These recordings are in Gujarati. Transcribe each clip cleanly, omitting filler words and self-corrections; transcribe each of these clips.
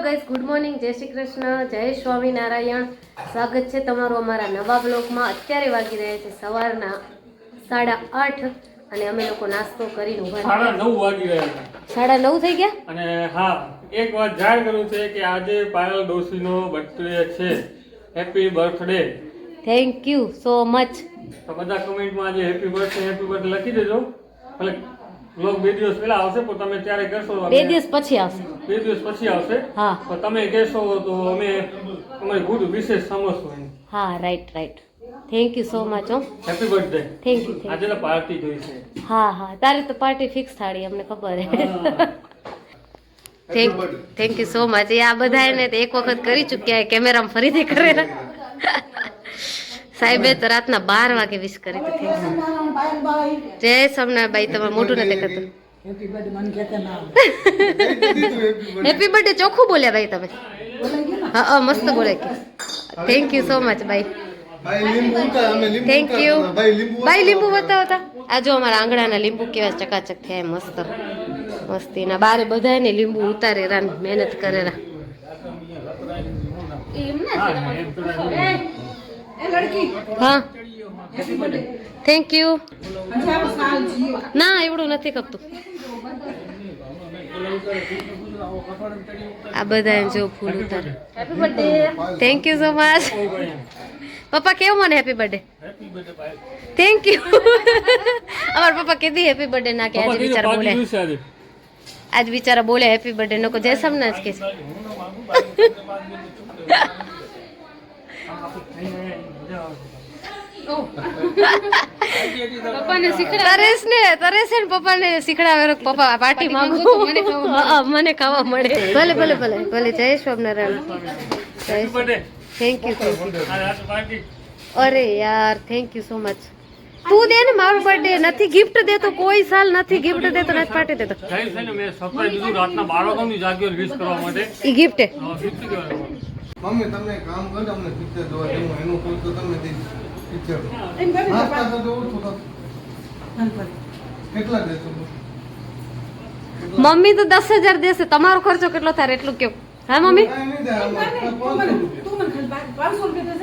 ગાઈસ, ગુડ મોર્નિંગ, જય શ્રી કૃષ્ણ, જય સ્વામિનારાયણ. સ્વાગત છે તમારું અમારા નવા બ્લોગમાં. અત્યારે વાગી રહ્યા છે સવારના 8:30 અને અમે લોકો નાસ્તો કરીને ઉભા 9:30 વાગી રહ્યા છે. 9:30 થઈ ગયા. અને હા, એક વાત જાહેર કરું છે કે આજે પાયલ ડોશીનો બર્થડે છે. Happy birthday. Thank you so much. તો બધા કમેન્ટમાં આજે હેપી બર્થડે લખી દેજો. ભલે બ્લોગ 2 દિવસ પહેલા આવશે પણ તમે ત્યારે કરશો. 2 દિવસ પછી આવશે. 2 દિવસ પછી આવશે. હા, તો તમે કહેશો તો અમે તમારી ગુડ વિશેષ સમજશું. હા, right. Thank you so much. Happy birthday. Thank you. આજે તો પાર્ટી જોઈ છે. હા, તારે તો પાર્ટી ફિક્સ થાળી, અમને ખબર હે. Thank you so much. એ આ બધા એને એક વખત કરી ચૂક્યા, કેમેરામાં ફરીથી કરેલા. સાહેબે તો રાતના 12 વાગે વિશ કરી હતી. જય સોમનાથભાઈ, તમારે મોટું નથી કરતું. હેપી બર્થડે ચોખ્ખું બોલ્યા ભાઈ તમે. હા, મસ્ત બોલે કે. થેન્ક યુ સો મચ ભાઈ. થેન્ક યુ ભાઈ. લીંબુ બતાવતા આ જો અમારા આંગણાના લીંબુ કેવા ચકાચક થયા, મસ્ત મસ્તીના. બારે બધાને લીંબુ ઉતારેરા, મહેનત કરેરા. હા, થેન્ક યુ. ના, એવડું નથી ખપતું. આ બધા જો ફૂલ ઉતારે. Happy birthday. Thank you so much. પપ્પા કેવું મને હેપી બર્થડે. Thank you. અમારા પપ્પા કીધી હેપી બર્થડે ના કે આજે બિચારા બોલે. આજ બિચારા બોલે હેપી બર્થડે નો કો જય સોમનાથ કે. પપ્પાને તરેશ ને પપ્પાને શીખડાવે. પપ્પા પાર્ટી માંગુ, મને ખાવા મળે. ભલે. જય સ્વામિનારાયણ. Thank you. અરે યાર, થેન્ક યુ સો મચ. તું દે ને, મારો બર્થડે નથી ગિફ્ટ દેતો, કોઈ સાલ નથી ગિફ્ટ દેતો, નથી પાર્ટી દેતો. મેં સરપ્રાઈઝ દીધું રાતના 12 વાગ્યાની જાગ્યો વિશ કરવા માટે. ઈ ગિફ્ટ હે. મમ્મી તમને કામ કરો, અમને પિક્ચર જોવા દેવું, એનું કોઈ તો તમે પિક્ચર નાસ્તા તો જોઉં છું. કેટલા દેશો? મમ્મી તો 10,000 દેશે. તમારો ખર્ચો કેટલો થાય એટલું કેવું. હા મમ્મી, કાંઈ નહીં થાય, અમારે 500 રૂપિયા.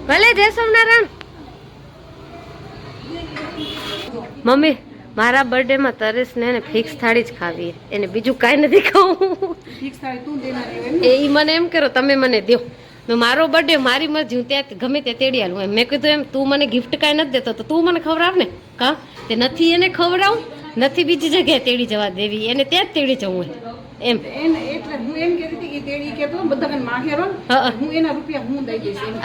ભલે. જય સોમનારાયણ. મમ્મી, મારા બર્થડે માં તરેશ ને ફિક્સ થાળી જ ખાવી, એને બીજું કાંઈ નથી ખાવું. એ મને એમ કરો, તમે મને દો. મારો બર્થડે મારી મરજી, હું ત્યાં ગમે ત્યાં તેડી આલું. મેં કીધું એમ તું મને ગિફ્ટ કાંઈ નથી દેતો તો તું મને ખવડાવ ને. કા તે નથી એને ખવડાવું, નથી બીજી જગ્યાએ તેડી જવા દેવી, એને ત્યાં જ તેડી જવું હોય એમ.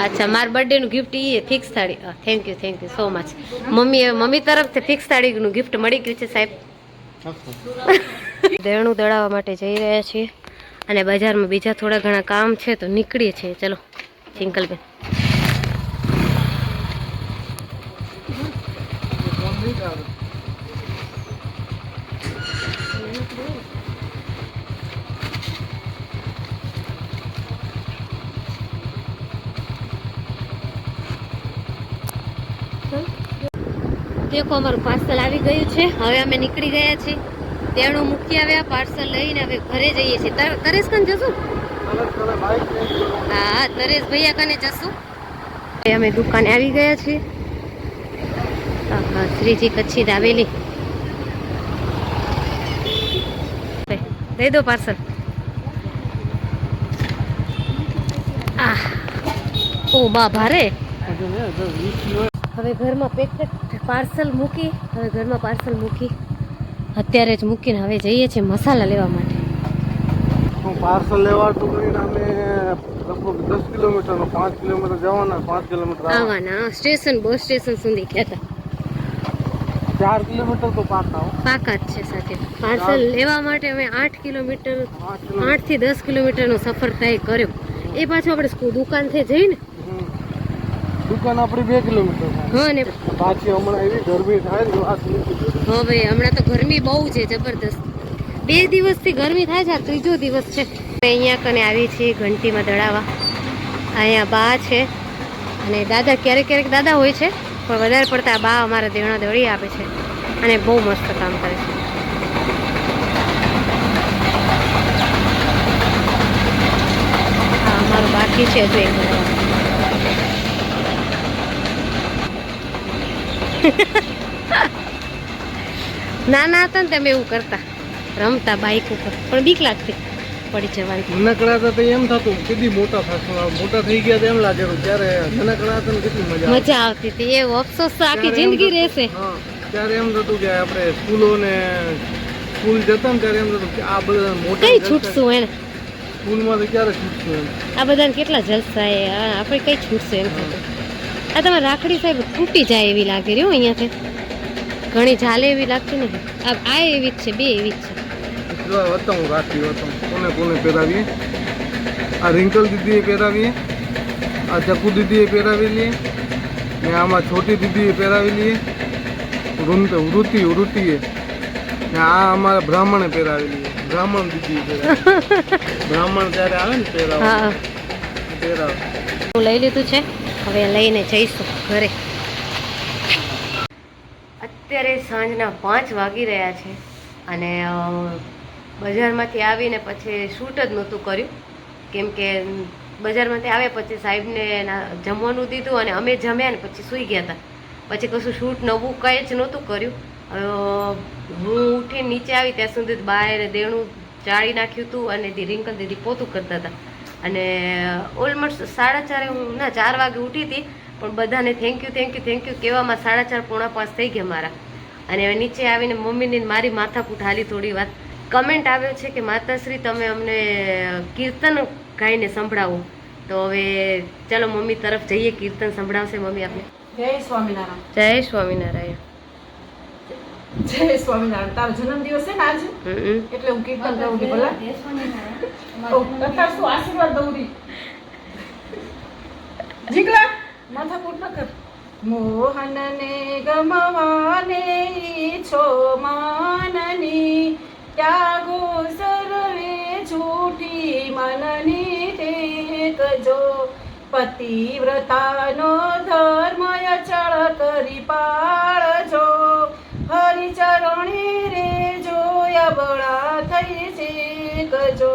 અચ્છા, મારા બર્થડે નું ગિફ્ટ એ ફિક્સ થાળી. Thank you so much. Mummy તરફથી ફિક્સ થાળી નું ગિફ્ટ મળી ગયું છે સાહેબ. દેણું દળાવવા માટે જઈ રહ્યા છીએ અને બજારમાં બીજા થોડા ઘણા કામ છે તો નીકળીએ છીએ. ચલો ચિંકલબેન. દેખો, અમારું પાર્સલ આવી ગયું છે. હવે અમે નીકળી ગયા છીએ. તેણું મૂકી આવ્યા, પાર્સલ લઈને હવે ઘરે જઈએ છીએ. તરેશ કને જશું? હા, તરેશ ભૈયા કને જશું. અમે દુકાને આવી ગયા છીએ. શ્રીજી કચ્છી દાવેલી. દઈ દો પાર્સલ. ઓ બા ભારે. હવે ઘરમાં પાર્સલ મૂકી અત્યારે જ મૂકીને હવે જઈએ છીએ મસાલા લેવા માટે. પાર્સલ લેવા તો કરીને અમે લગભગ 10 કિલોમીટર 5 કિલોમીટર જવાના, 5 કિલોમીટર આવવાના. બસ સ્ટેશન સુધી ગયા 4 કિલોમીટર તો પાકા જ છે સાથે. પાર્સલ લેવા માટે અમે 8 કિલોમીટર 8 થી 10 કિલોમીટરનો સફર તય કર્યો. એ પાછું આપણે દુકાનથી જઈને દુકાન આપણી 2 કિલોમીટર. હા ને પાછી હમણાં એવી ગરમી થાય ને વાત નથી. હા ભાઈ, હમણાં તો ગરમી બહુ છે, જબરદસ્ત. 2 દિવસથી ગરમી થાય છે, આ 3જો દિવસ છે. અહીંયા કને આવી છીએ ઘંટીમાં દળાવા. અહીંયા બા છે અને દાદા, ક્યારેક દાદા હોય છે પણ વધારે પડતા બા અમારા દેણા દળી આપે છે. અને બહુ મસ્ત કામ કરે છે. હા મારું બાકી છે હજુ એક નાના હતા ને તમે એવું કરતા, રમતા બાઈક ઉપર, પણ બીક લાગતી પડી જવાની. નાનકડા હતા તો એમ થતું કેટલી મોટા થશું, મોટા થઈ ગયા તો એમ લાગેલું. ત્યારે નાનકડા હતા ને કેટલી મજા આવતી હતી. એ અફસોસ તો આખી જિંદગી રહેશે. હા ત્યારે એમ થતું કે આપણે સ્કૂલો ને સ્કૂલ જતા ને ત્યારે એમ થતું કે આ બધા મોટા કઈ છૂટશું એને, સ્કૂલમાં તો ક્યારે છૂટશું એમ. આ બધાને કેટલા જલસા એ, આપણે કઈ છૂટશે એમ થતું. આ તમારે રાખડી સાહેબ તૂટી જાય એવી લાગે રહ્યો અહીંયાથી, ઘણી ઝાલે એવી લાગતી નથી. આ એવી જ છે, બે એવી જ છે. હતા હું રાખી હતો કોને કોને પહેરાવીએ. આ રિંકલ દીદીએ પહેરાવીએ, આ ચકુ દીદીએ પહેરાવી લઈએ, ને આમાં છોટી દીદીએ પહેરાવી લઈએ, વૃત્તિએ, ને આ અમારા બ્રાહ્મણે પહેરાવી લઈએ. બ્રાહ્મણ દીદીએ પહેરાવી. બ્રાહ્મણ ત્યારે આવે ને પહેરાવે. હું લઈ લીધું છે, હવે લઈને જઈશું ઘરે. અત્યારે સાંજના 5 વાગી રહ્યા છે અને બજારમાંથી આવીને પછી શૂટ જ નહોતું કર્યું, કેમ કે બજારમાંથી આવ્યા પછી સાહેબને જમવાનું દીધું અને અમે જમ્યા ને પછી સૂઈ ગયા હતા. પછી કશું શૂટ નવું કંઈ જ નહોતું કર્યું. હું ઉઠીને નીચે આવી ત્યાં સુધી બહાર દેણું ચાળી નાખ્યું હતું અને રિંકલ દીદી પોતું કરતા હતા. અને ઓલમોસ્ટ 4:30 હું 4 વાગે ઉઠી હતી, પણ બધાને થેન્ક યુ કહેવામાં 4:30 પોણા 5 થઈ ગયા મારા. અને હવે નીચે આવીને મમ્મીને મારી માથાકૂટ હાલી થોડી વાત. કમેન્ટ આવ્યો છે કે માતાશ્રી તમે અમને કીર્તન ગાઈને સંભળાવો. તો હવે ચાલો મમ્મી તરફ જઈએ, કીર્તન સંભળાવશે મમ્મી આપણે. જય સ્વામિનારાયણ. જય સ્વામિનારાયણ. જય સ્વામિનારાયણ. તારો જન્મદિવસ છે ને આજે, એટલે હું કીર્તન ગાઉં છું. ભલા અત્યારે શું આશીર્વાદ દઉં રી જીગલા માથાકૂટ ન કર. મોહનને ગમવાને ઈચ્છો માનની, ત્યાગો સર્વે છૂટી મનની ટેકજો. પતિવ્રતાનો ધર્મ અચળ કરી પાળજો. હરિચરણી રે જોયા બળા થઈ શીખજો.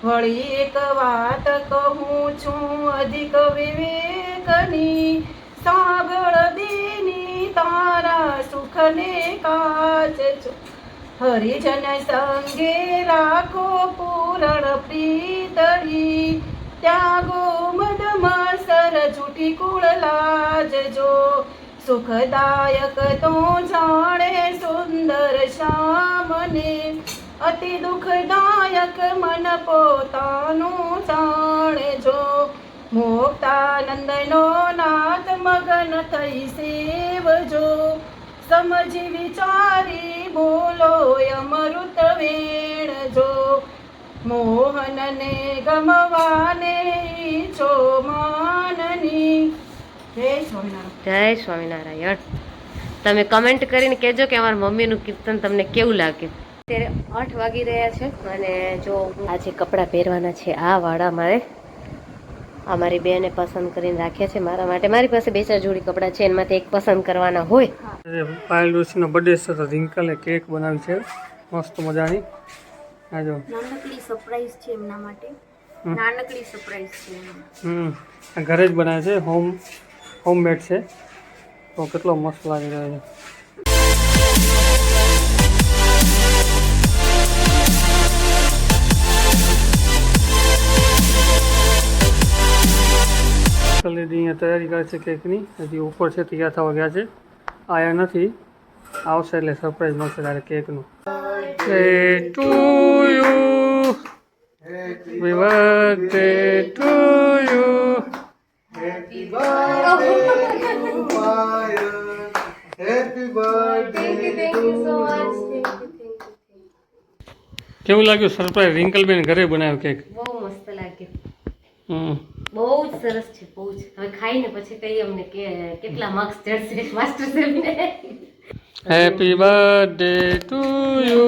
વળી એક વાત કહું છું અધિક વિવેકની, સાંભળ દીની તારા સુખને કાચજો. હરિજન સંગે રાખો પૂરણ પ્રીતળી, ત્યાગો મદ મસર જૂઠી કુળ લાજજો. સુખદાયક તો જાણે સુંદર શ્યામને, અતિ દુઃખદાયક મન પોતાનું જાણજો. મુક્તાનંદનો નાથ મગન થઈ સેવજો. સમજી વિચારી બોલો અમૃત વેણજો. મોહનને ગમવાને ઈચ્છો માનની. જય સ્વામિનારાયણ. જય સ્વામિનારાયણ. તમે કમેન્ટ કરીને કહેજો કે અમારા મમ્મીનું કીર્તન તમને કેવું લાગ્યું. અત્યારે 8 વાગી રહ્યા છે અને જો આજે કપડાં પહેરવાના છે આ વાળા મારે. આ મારી બેને પસંદ કરીને રાખ્યા છે મારા માટે. મારી પાસે 2-4 જોડી કપડાં છે, એમાંથી એક પસંદ કરવાના હોય. પાયલ ડોશીનો બર્થડે છે તો રિંકલે કેક બનાવી છે મસ્ત મજાની. આ જો નાનકડી સરપ્રાઈઝ છે એમના માટે. નાનકડી સરપ્રાઈઝ છે એમના. આ ઘરે જ બનાવે છે, હોમમેડ છે. તો કેટલો મસ્ત લાગી રહ્યો છે. દીદી અહીંયા તૈયારી કરે છે કેકની. હજી ઉપર છે, તૈયાર થવા ગયા છે, આયા નથી. આવશે એટલે સરપ્રાઈઝ મળશે તારે કેકનું. To you, happy birthday to you. Happy birthday to Payal, happy birthday to you. કેવું લાગ્યું સરપ્રાઈઝ? રિંકલબેન ઘરે બનાવ્યો કેક. બહુ મસ્ત લાગ્યું. બહુ જ સરસ છે, બહુ જ. હવે ખાઈને પછી કહીએ અમને કે કેટલા માર્ક્સ ચડશે માસ્ટર સાહેબને. Happy birthday to you.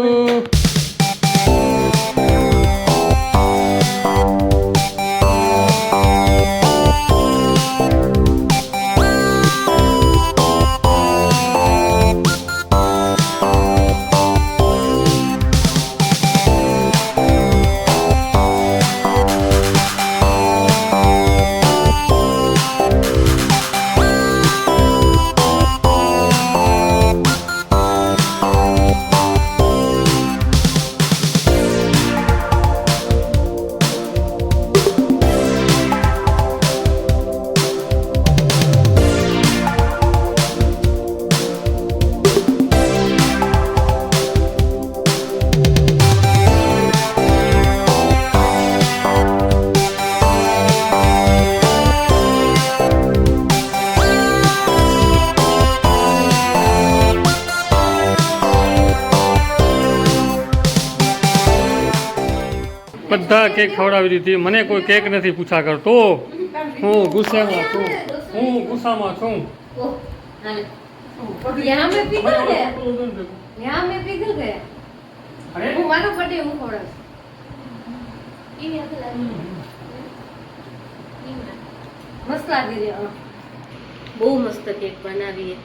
બધા કેક ખવડાવી દીધી, મને કોઈ કેક નથી પૂછા કરતો. હું ગુસ્સામાં છું, ओह, हाले। यहाँ में पिघल गया, यहाँ में पिघल गया। अरे वो मारो बर्थडे હું ખવડાવ મસ્ત લાગી રહ્યો. બહુ મસ્ત કેક બનાવી છે,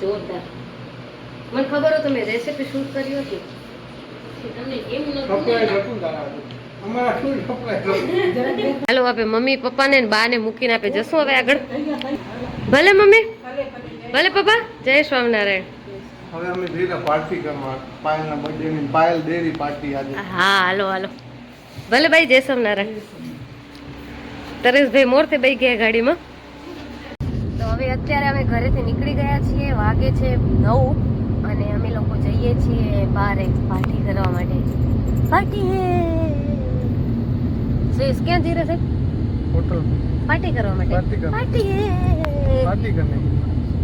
જોરદાર. મને ખબર હોય તમે રેસીપી શૂટ કરી હતી કે તમને કેમ હાલો આપે મમ્મી પપ્પાને ને બા ને મૂકીને આપે જશું હવે આગળ. ભલે મમ્મી, ભલે પપ્પા. જય સ્વામિનારાયણ. હવે અમે જઈને પાર્ટી કરવા પાયલના બર્થડેની પાયલ ડેરી પાર્ટી આજે. હા હાલો હાલો. ભલે ભાઈ, જય સ્વામિનારાયણ. તરેશભાઈ મોરથી બેસી ગયા ગાડીમાં. તો હવે અત્યારે અમે ઘરેથી નીકળી ગયા છીએ, વાગે છે 9 અને અમે લોકો જઈએ છીએ બહાર એક પાર્ટી કરવા માટે. પાર્ટી હે સીસ ક્યાં જઈ રહ્યા છે? હોટલ પાર્ટી કરવા માટે. પાર્ટી કરવા. પાર્ટી હે પાર્ટી કરને.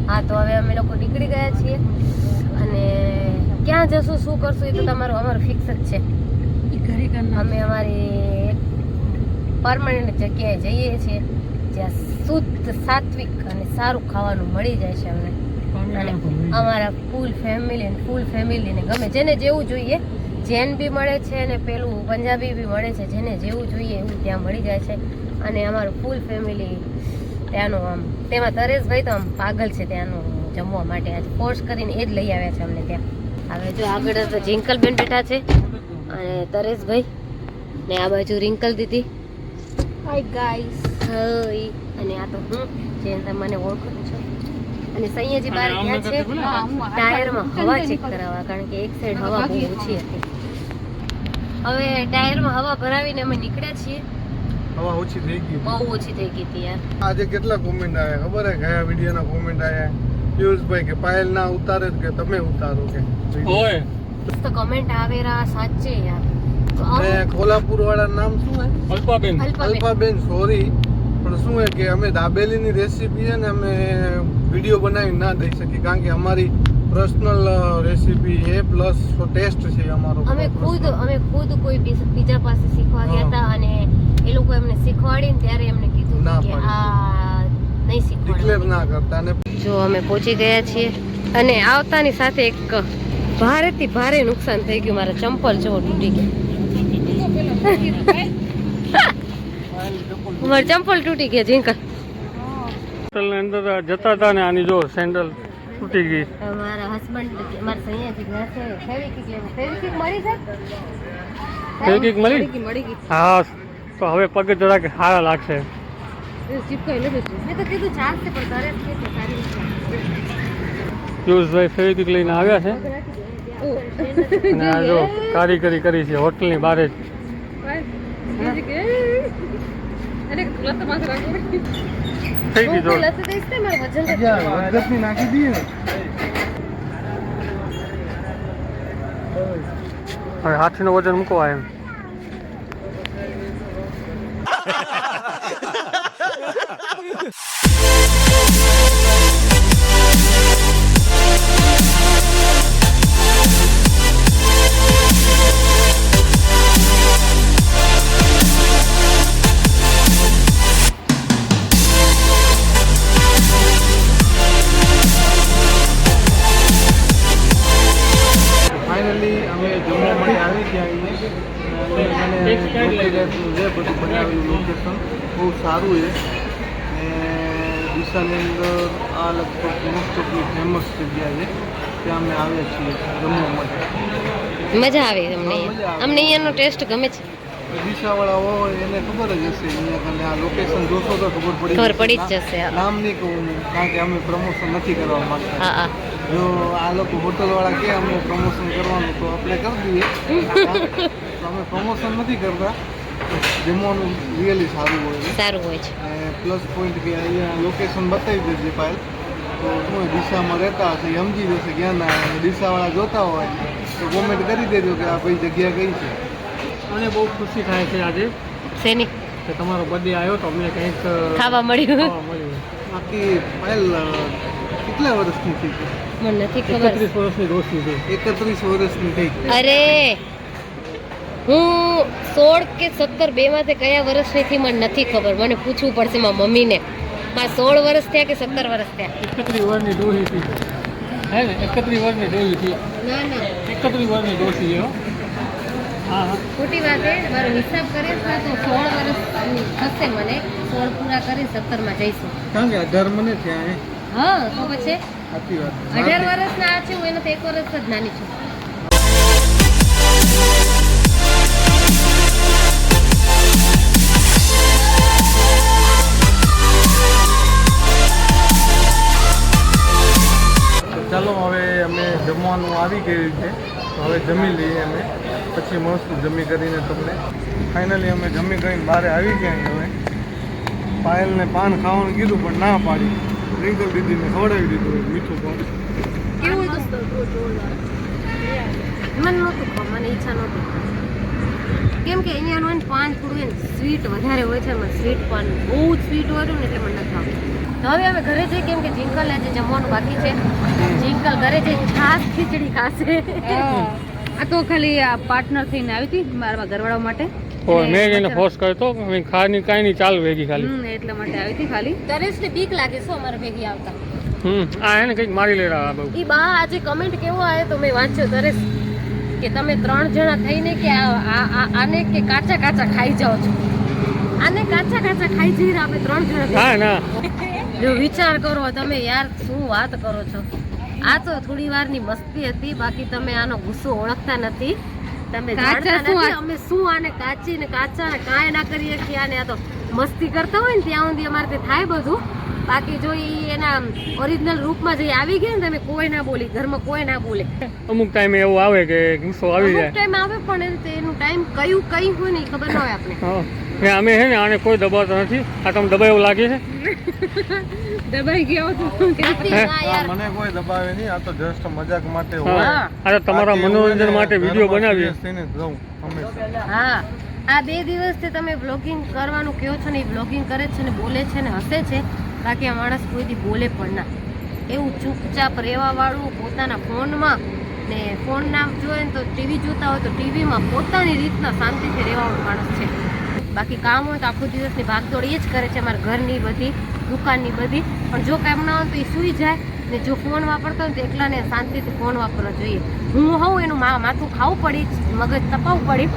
હા તો હવે અમે લોકો નીકળી ગયા છીએ અને ક્યાં જશું શું કરશું એ તો અમારું ફિક્સ જ છે. અમે અમારી પરમાનન્ટ જગ્યાએ જઈએ છીએ જ્યાં શુદ્ધ સાત્વિક અને સારું ખાવાનું મળી જાય છે અમને. અને અમારા ફૂલ ફેમિલીને ગમે, જેને જેવું જોઈએ. જૈન બી મળે છે અને પેલું પંજાબી બી મળે છે, જેને જેવું જોઈએ એવું ત્યાં મળી જાય છે. અને અમારું ફૂલ ફેમિલી ત્યાંનું આમ, તેમાં તરેશભાઈ તો આમ પાગલ છે ત્યાંનું જમવા માટે. આજે ફોર્સ કરીને એ જ લઈ આવ્યા છે અમને ત્યાં. હવે જો આગળ તો જિંકલબેન બેઠા છે અને તરેશભાઈ ને આ બાજુ રિંકલ દીદી. Hi guys. હાય. અને આ તો હું જેને તમે મને ઓળખો છો. અને સૈયાજી બહાર ગયા છે ટાયરમાં હવા ચેક કરાવવા, કારણ કે એક સાઈડ હવા બહુ ઓછી હતી. હવે ટાયરમાં હવા ભરાવીને અમે નીકળ્યા છીએ. હવા ઓછી થઈ ગઈ, બહુ ઓછી થઈ ગઈ હતી યાર. આજે કેટલા કોમેન્ટ આવ્યા ખબર હે? ગયા વિડીયોના કોમેન્ટ આવ્યા પિયુષભાઈ કે પાયલ ના ઉતારે કે તમે ઉતારો કે ઓય તો કમેન્ટ આવેરા સાચે યાર. તો ને કોલ્હાપુર વાળા નામ શું હે? અલ્પાબેન. અલ્પાબેન સોરી, પણ શું હે કે અમે દાબેલીની રેસીપી છે ને અમે વિડીયો બનાવી ના દઈ શકી, કારણ કે અમારી પર્સનલ રેસીપી છે પ્લસ ટેસ્ટ છે અમારો. અમે ખુદ કોઈ બીજા પાસે શીખવા ગયા હતા અને એ લોકો એમને શીખવાડીને ત્યારે એમને કીધું ના કે પાડી. આ નહીં ડિક્લેર શીખવાડે. ના કરતા. અને જો અમે પહોંચી ગયા છીએ અને આવતાની સાથે એક ભારેથી ભારે નુકસાન થઈ ગયું. મારા ચંપલ જો તૂટી ગયા. મારા ચંપલ તૂટી ગયા જિંકલ. હોટલની અંદર જતા હતા ને આની જો સેન્ડલ તૂટી ગઈ. મારા હસબન્ડ મારા સૈયાજી ગયા છે ફેવિક્વિક લેવા. ફેવિક્વિક મળી છે? ફેવિક્વિક મળી? મળી ગઈ. હા, તો હવે પગ જરાક સારા લાગશે. ચીપકાઈ લીધું છે. મેં તો કીધું ચાલશે પણ તારે જ કે સારી રીતે. પિયુષભાઈ ફેવિક્વિક લઈને આવ્યા છે અને આ જો કારીગરી કરી છે હોટલની બહાર જ. થઈ ગઈ જો. વધઘટની નાખી દઈએ ને. હવે હાથીનું વજન મૂકવા એમ. ફાઇનલી અમે જમવા મળી આવી ગયા અહીંયા. જે બધું બનાવેલું લોકેશન બહુ સારું છે ને ડીસાની અંદર આ લગભગ મોસ્ટ ઓફની ફેમસ જગ્યા છે, ત્યાં અમે આવ્યા છીએ જમવા માટે. મજા આવે તમને? અમને અહીંયાનો ટેસ્ટ ગમે છે. ડીસાવાળા હોય એને ખબર જ હશે અહીંયા કને આ લોકેશન જોશો તો ખબર પડી જ જશે. નામ નહીં કહું કારણ કે અમે પ્રમોશન નથી કરવા માંગતા. હા હા. જો આ લોકો હોટલવાળા કે અમે પ્રમોશન કરવાનું તો આપણે કરી દઈએ. તો અમે પ્રમોશન નથી કરતા. જમવાનું રિયલી સારું હોય છે. સારું હોય છે. પ્લસ પોઈન્ટ કે અહીંયા લોકેશન બતાવી દેજે પાયલ તો શું ડીસામાં રહેતા હશે એ સમજી જશે ક્યાં ના. ડીસાવાળા જોતા હોય તો કોમેન્ટ કરી દેજો કે આ ભાઈ જગ્યા કઈ છે. મને બહુ ખુશી થાય છે આજે શેની? કે તમારો બર્થડે આવ્યો તો અમને કંઈક ખાવા મળ્યું. ખાવા મળ્યું. બાકી પાયલ કેટલા વર્ષની થઈ ગઈ? મને નથી ખબર. 31 વર્ષની દોસ્તી છે. 31 વર્ષની થઈ ગઈ. અરે હું 16 કે 17 બેમાંથી કયા વર્ષની થી મને નથી ખબર, મને પૂછવું પડશે મારા મમ્મીને. મારા 16 વર્ષ થયા કે 17 વર્ષ થયા? 31 વર્ષની ડોહી હતી હે ને? 31 વર્ષની ડોહી હતી. ના ના 31 વર્ષની ડોસી છે હો. હા હા ખોટી વાત છે. મારો હિસાબ કરીશ ને તો 16 વર્ષ થશે મને. 16 પૂરા કરી 17 માં જઈશું. કારણ કે 18 મને ત્યાં હે. હા તો પછી સાચી વાત 18 વર્ષના આ છે, હું એનાથી 1 વર્ષ જ નાની છું. ચાલો હવે અમે જમવાનું આવી ગયું છે, તો હવે જમી લઈએ અમે, પછી મળશું જમી કરીને તમને. ફાઇનલી અમે જમી કરીને બહાર આવી ગયા. હવે પાયલને પાન ખાવાનું કીધું પણ ના પાડી. રિંકલ દીદીને ખવડાવી દીધું મીઠું પાન. કેવું હતું? મને નહોતું ખાવ, મને ઈચ્છા નહોતી. કેમ કે અહીંયાનું હોય ને પાન થોડું હોય ને સ્વીટ વધારે હોય છે. મને સ્વીટ પાન બહુ જ સ્વીટ હોય ને એટલે મને નથી ખાવું. તો હવે અમે ઘરે જઈએ, કેમ કે જિંકલ આજે જમવાનું બાકી છે. જિંકલ ઘરે જઈને છાસ ખીચડી ખાશે. આ તો ખાલી આ પાર્ટનર થઈને આવી હતી મારા ઘરવાળા માટે. મેં એને ફોર્સ કર્યો તો ખાની કાંઈ નહીં ચાલુ વેગી ખાલી. એટલા માટે આવી હતી ખાલી. તરેશને બીક લાગે છે અમારે ભેગી આવતા. આ એને કંઈક મારી લે રહ્યા બહુ. ઈ બા આજે કમેન્ટ કેવો આવ્યો તો મેં વાંચ્યો તરેશ કે તમે 3 જણા થઈને કે આને કે કાચા કાચા ખાઈ જાઓ છો. આને કાચા કાચા ખાઈ જઈએ આપણે 3 જણા. ના ના જો વિચાર કરો તમે યાર, શું વાત કરો છો. આ તો થોડી વારની મસ્તી હતી, બાકી તમે આનો ગુસ્સો ઓળખતા નથી. તમે જાણતા નથી અમે શું આને કાચી ને કાચા ને કાંઈ ના કરીએ કે આને. આ તો મસ્તી કરતા હોય ને ત્યાં સુધી અમારે થાય બધું. બાકી જો ઈ એના ઓરિજિનલ રૂપમાં જે આવી ગયા ને તમે કોઈ ના બોલી, ઘરમાં કોઈ ના બોલે. અમુક ટાઈમે એવું આવે કે ગુસ્સો આવી જાય. અમુક ટાઈમ આવે પણ એનું ટાઈમ કયું હોય ને ખબર ન હોય આપણે. ને અમે છે ને આને કોઈ દબાવતો નથી. આ તમને દબાવ એવું લાગે છે? દબાઈ ગયો હતો. મને કોઈ દબાવે નહીં, આ તો જસ્ટ મજાક માટે હોય. આ તો તમારા મનોરંજન માટે વિડીયો બનાવીએ. હા, આ 2 દિવસથી તમે બ્લોગિંગ કરવાનું કહો છો ને, એ બ્લોગિંગ કરે છે ને, બોલે છે ને, હસે છે. બાકી આ માણસ કોઈથી બોલે પણ ના. એવું ચૂપચાપ રહેવાવાળું પોતાના ફોનમાં ને ફોન નામ જોઈએ ને તો ટીવી જોતા હોય તો ટીવીમાં પોતાની રીતના શાંતિથી રહેવાવાળું માણસ છે. બાકી કામ હોય તો આખો દિવસની ભાગદોડ એ જ કરે છે, અમારા ઘરની બધી, દુકાનની બધી. પણ જો કામ ના હોય તો એ સૂઈ જાય ને જો ફોન વાપરતો હોય તો એકલાને શાંતિથી ફોન વાપરવો જોઈએ. હું હોઉં એનું માથું ખાવું પડી, મગજ તપાવવું પડી,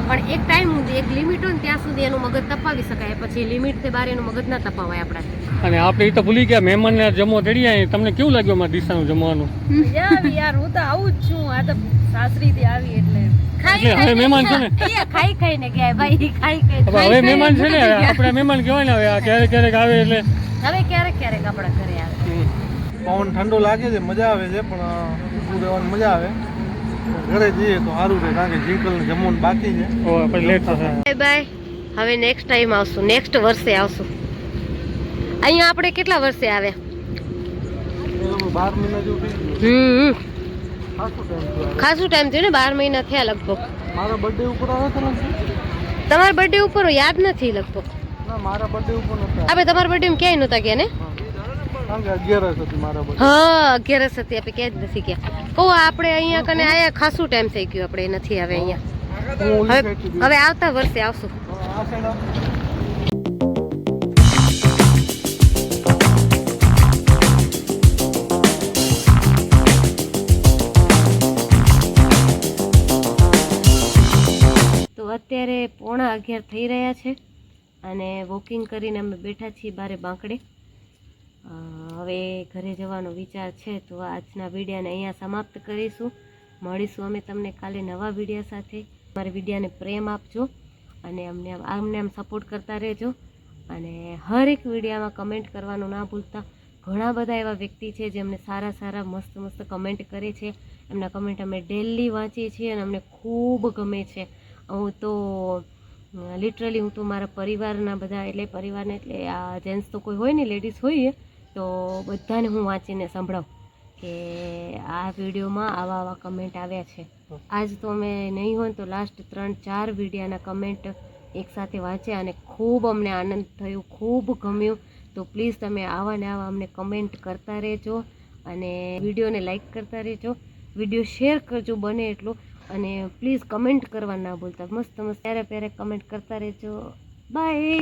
પણ એક ટાઈમ સુધી, એક લિમિટ હોય ને ત્યાં સુધી એનું મગજ તપાવી શકાય. પછી લિમિટથી બહાર એનું મગજ ના તપાવાય આપણાથી. અને આપણે એ તો ભૂલી ગયા મહેમાનને જમો તેડી આવી. તમને કેવું લાગ્યું અમારા દિશાનું જમવાનું? યાર હું તો આવું જ છું. આ તો સાસરીથી આવી એટલે હવે મહેમાન છે ને, ખાઈ ખાઈને ગયા ભાઈ, ખાઈ હવે મહેમાન છે ને, આપણે મહેમાન કહેવાય ને. હવે ક્યારેક ક્યારેક આવે એટલે હવે ક્યારેક આપણા ઘરે આવે. પવન ઠંડો લાગે છે, મજા આવે છે, પણ ઊભું રહેવાની મજા આવે. ઘરે જઈએ તો સારું છે, કારણ કે જિંકલને જમવાનું બાકી છે. પછી લેટ થશે. Bye bye. હવે નેક્સ્ટ ટાઈમ આવશું, નેક્સ્ટ વર્ષે આવશું. અહીંયા આપણે કેટલા વર્ષે આવ્યા? 12 મહિના જેવું થઈ ગયું. ખાસું ટાઈમ થયું ને, 12 મહિના થયા લગભગ. મારા બર્થડે ઉપર આવે તો નથી? તમારા બર્થડે ઉપર યાદ નથી લગભગ. ના, મારા બર્થડે ઉપર નથી. આપણે તમારા બર્થડે ક્યાંય નહોતા ગયા ને? કારણ કે 11 હતી મારા બર્થડે. હા 11 હતી, આપણે ક્યાંય જ નથી ગયા. કહો આપણે અહીંયા કને આયા ખાસું ટાઈમ થઈ ગયો, આપણે નથી આવે અહીંયા. હવે આવતા વર્ષે આવશું. આ સાઈડ અત્યારે 11:15 થઈ રહ્યા છે અને વોકિંગ કરીને અમે બેઠા છીએ બારે બાંકડે. હવે ઘરે જવાનો વિચાર છે, તો આજના વિડીયોને અહીંયા સમાપ્ત કરીશું. મળીશું અમે તમને કાલે નવા વિડીયો સાથે. અમારી વિડીયોને પ્રેમ આપજો અને અમને આમ સપોર્ટ કરતા રહેજો. અને હર એક વિડીયોમાં કમેન્ટ કરવાનું ના ભૂલતા. ઘણા બધા એવા વ્યક્તિ છે જેમને સારા મસ્ત કમેન્ટ કરે છે. એમના કમેન્ટ અમે ડેલી વાંચીએ છીએ અને અમને ખૂબ ગમે છે. હું તો લિટરલી હું તો મારા પરિવારના બધા, એટલે પરિવારને એટલે આ જેન્ટ્સ તો કોઈ હોય ને, લેડીઝ હોઈએ તો બધાને હું વાંચીને સંભળાવું કે આ વિડીયોમાં આવા કમેન્ટ આવ્યા છે. આજ તો અમે નહીં હોય તો લાસ્ટ 3-4 વિડીયોના કમેન્ટ એકસાથે વાંચ્યા અને ખૂબ અમને આનંદ થયો, ખૂબ ગમ્યું. તો પ્લીઝ તમે આવા ને આવા અમને કમેન્ટ કરતા રહેજો અને વિડીયોને લાઈક કરતા રહેજો. વિડીયો શેર કરજો બને એટલું. અને પ્લીઝ કમેન્ટ કરવા ના ભૂલતા. મસ્ત મસ્ત પ્યારે પ્યારે કમેન્ટ કરતા રહેજો. બાય.